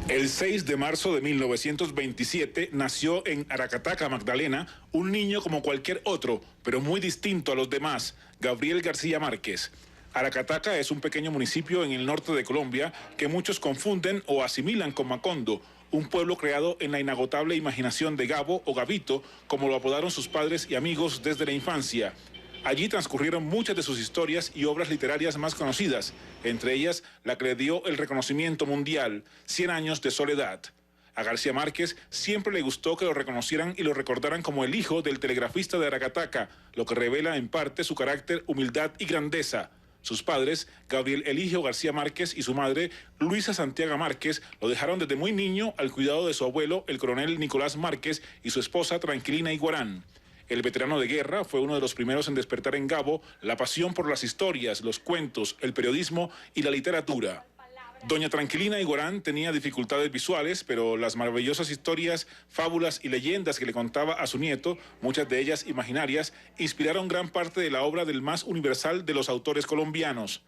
El 6 de marzo de 1927 nació en Aracataca, Magdalena, un niño como cualquier otro, pero muy distinto a los demás, Gabriel García Márquez. Aracataca es un pequeño municipio en el norte de Colombia que muchos confunden o asimilan con Macondo, un pueblo creado en la inagotable imaginación de Gabo o Gabito, como lo apodaron sus padres y amigos desde la infancia. Allí transcurrieron muchas de sus historias y obras literarias más conocidas, entre ellas la que le dio el reconocimiento mundial, 100 años de soledad. A García Márquez siempre le gustó que lo reconocieran y lo recordaran como el hijo del telegrafista de Aracataca, lo que revela en parte su carácter, humildad y grandeza. Sus padres, Gabriel Eligio García Márquez y su madre, Luisa Santiago Márquez, lo dejaron desde muy niño al cuidado de su abuelo, el coronel Nicolás Márquez, y su esposa Tranquilina Iguarán. El veterano de guerra fue uno de los primeros en despertar en Gabo la pasión por las historias, los cuentos, el periodismo y la literatura. Doña Tranquilina Iguarán tenía dificultades visuales, pero las maravillosas historias, fábulas y leyendas que le contaba a su nieto, muchas de ellas imaginarias, inspiraron gran parte de la obra del más universal de los autores colombianos.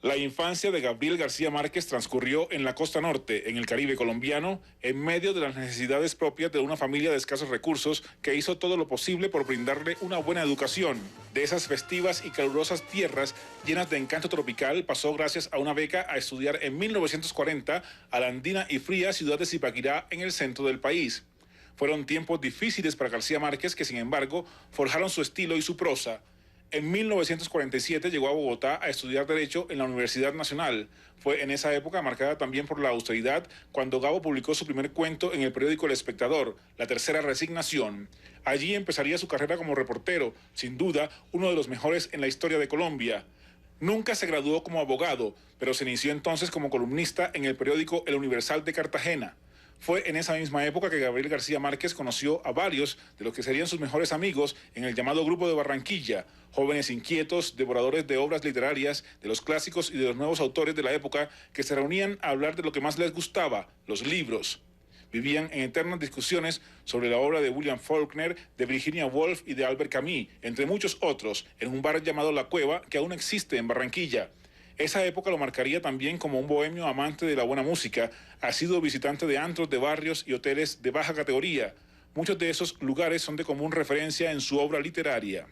La infancia de Gabriel García Márquez transcurrió en la costa norte, en el Caribe colombiano, en medio de las necesidades propias de una familia de escasos recursos que hizo todo lo posible por brindarle una buena educación. De esas festivas y calurosas tierras llenas de encanto tropical, pasó gracias a una beca a estudiar en 1940 a la andina y fría ciudad de Zipaquirá en el centro del país. Fueron tiempos difíciles para García Márquez que, sin embargo, forjaron su estilo y su prosa. En 1947 llegó a Bogotá a estudiar Derecho en la Universidad Nacional. Fue en esa época marcada también por la austeridad cuando Gabo publicó su primer cuento en el periódico El Espectador, La Tercera Resignación. Allí empezaría su carrera como reportero, sin duda uno de los mejores en la historia de Colombia. Nunca se graduó como abogado, pero se inició entonces como columnista en el periódico El Universal de Cartagena. Fue en esa misma época que Gabriel García Márquez conoció a varios de los que serían sus mejores amigos en el llamado Grupo de Barranquilla, jóvenes inquietos, devoradores de obras literarias, de los clásicos y de los nuevos autores de la época que se reunían a hablar de lo que más les gustaba, los libros. Vivían en eternas discusiones sobre la obra de William Faulkner, de Virginia Woolf y de Albert Camus, entre muchos otros, en un bar llamado La Cueva, que aún existe en Barranquilla. Esa época lo marcaría también como un bohemio amante de la buena música, asiduo visitante de antros de barrios y hoteles de baja categoría. Muchos de esos lugares son de común referencia en su obra literaria.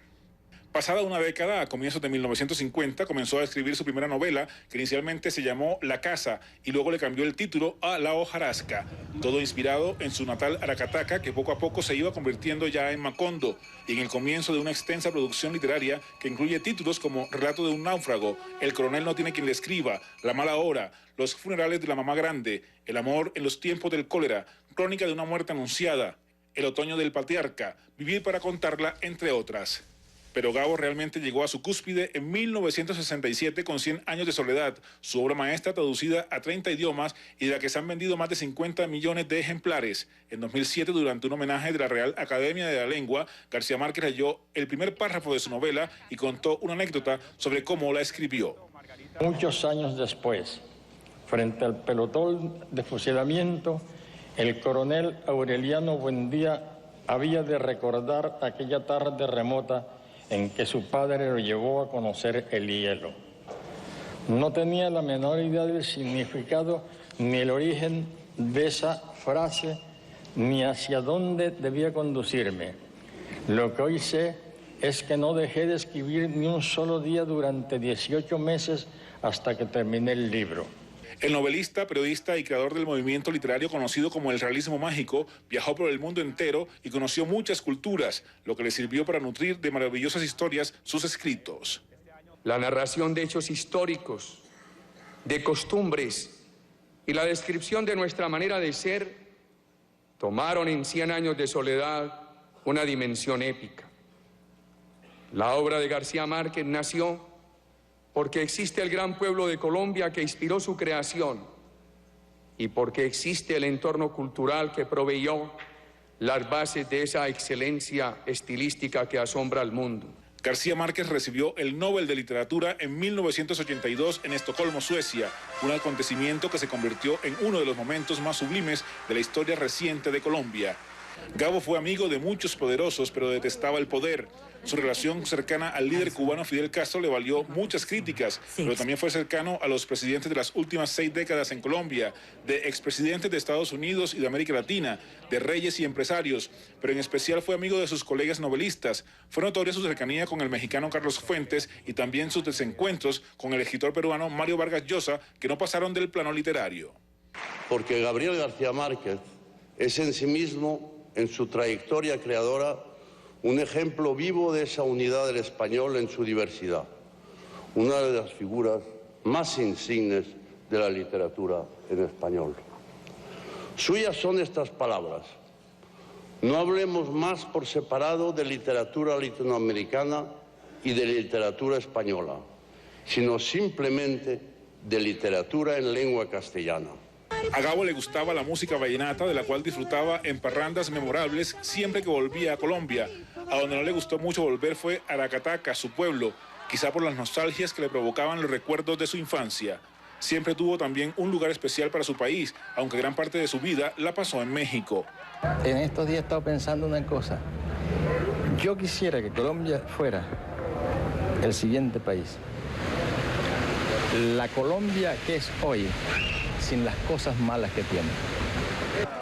Pasada una década, a comienzos de 1950, comenzó a escribir su primera novela, que inicialmente se llamó La Casa, y luego le cambió el título a La Hojarasca, todo inspirado en su natal Aracataca, que poco a poco se iba convirtiendo ya en Macondo, y en el comienzo de una extensa producción literaria que incluye títulos como Relato de un náufrago, El coronel no tiene quien le escriba, La mala hora, Los funerales de la mamá grande, El amor en los tiempos del cólera, Crónica de una muerte anunciada, El otoño del patriarca, Vivir para contarla, entre otras. Pero Gabo realmente llegó a su cúspide en 1967 con 100 años de soledad, su obra maestra traducida a 30 idiomas y de la que se han vendido más de 50 millones de ejemplares. En 2007, durante un homenaje de la Real Academia de la Lengua, García Márquez leyó el primer párrafo de su novela y contó una anécdota sobre cómo la escribió. Muchos años después, frente al pelotón de fusilamiento, el coronel Aureliano Buendía había de recordar aquella tarde remota en que su padre lo llevó a conocer el hielo. No tenía la menor idea del significado ni el origen de esa frase, ni hacia dónde debía conducirme. Lo que hoy sé es que no dejé de escribir ni un solo día durante 18 meses hasta que terminé el libro. El novelista, periodista y creador del movimiento literario conocido como el realismo mágico, viajó por el mundo entero y conoció muchas culturas, lo que le sirvió para nutrir de maravillosas historias sus escritos. La narración de hechos históricos, de costumbres y la descripción de nuestra manera de ser tomaron en 100 años de soledad una dimensión épica. La obra de García Márquez nació porque existe el gran pueblo de Colombia que inspiró su creación y porque existe el entorno cultural que proveyó las bases de esa excelencia estilística que asombra al mundo. García Márquez recibió el Nobel de Literatura en 1982 en Estocolmo, Suecia, un acontecimiento que se convirtió en uno de los momentos más sublimes de la historia reciente de Colombia. Gabo fue amigo de muchos poderosos, pero detestaba el poder. Su relación cercana al líder cubano Fidel Castro le valió muchas críticas, pero también fue cercano a los presidentes de las últimas 6 décadas en Colombia, de expresidentes de Estados Unidos y de América Latina, de reyes y empresarios, pero en especial fue amigo de sus colegas novelistas. Fue notoria su cercanía con el mexicano Carlos Fuentes y también sus desencuentros con el escritor peruano Mario Vargas Llosa, que no pasaron del plano literario. Porque Gabriel García Márquez es en sí mismo, en su trayectoria creadora, un ejemplo vivo de esa unidad del español en su diversidad, una de las figuras más insignes de la literatura en español. Suyas son estas palabras: no hablemos más por separado de literatura latinoamericana y de literatura española, sino simplemente de literatura en lengua castellana. A Gabo le gustaba la música vallenata, de la cual disfrutaba en parrandas memorables siempre que volvía a Colombia. A donde no le gustó mucho volver fue a Aracataca, su pueblo, quizá por las nostalgias que le provocaban los recuerdos de su infancia. Siempre tuvo también un lugar especial para su país, aunque gran parte de su vida la pasó en México. En estos días he estado pensando una cosa. Yo quisiera que Colombia fuera el siguiente país. La Colombia que es hoy, sin las cosas malas que tiene.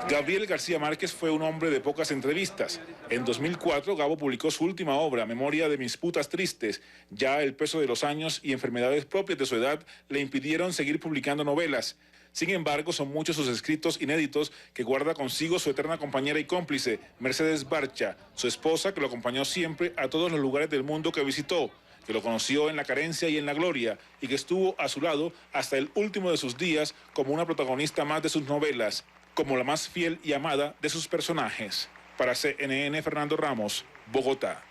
Gabriel García Márquez fue un hombre de pocas entrevistas. En 2004, Gabo publicó su última obra, Memoria de mis putas tristes. Ya el peso de los años y enfermedades propias de su edad le impidieron seguir publicando novelas. Sin embargo, son muchos sus escritos inéditos que guarda consigo su eterna compañera y cómplice, Mercedes Barcha, su esposa, que lo acompañó siempre a todos los lugares del mundo que visitó, que lo conoció en la carencia y en la gloria, y que estuvo a su lado hasta el último de sus días como una protagonista más de sus novelas, como la más fiel y amada de sus personajes. Para CNN, Fernando Ramos, Bogotá.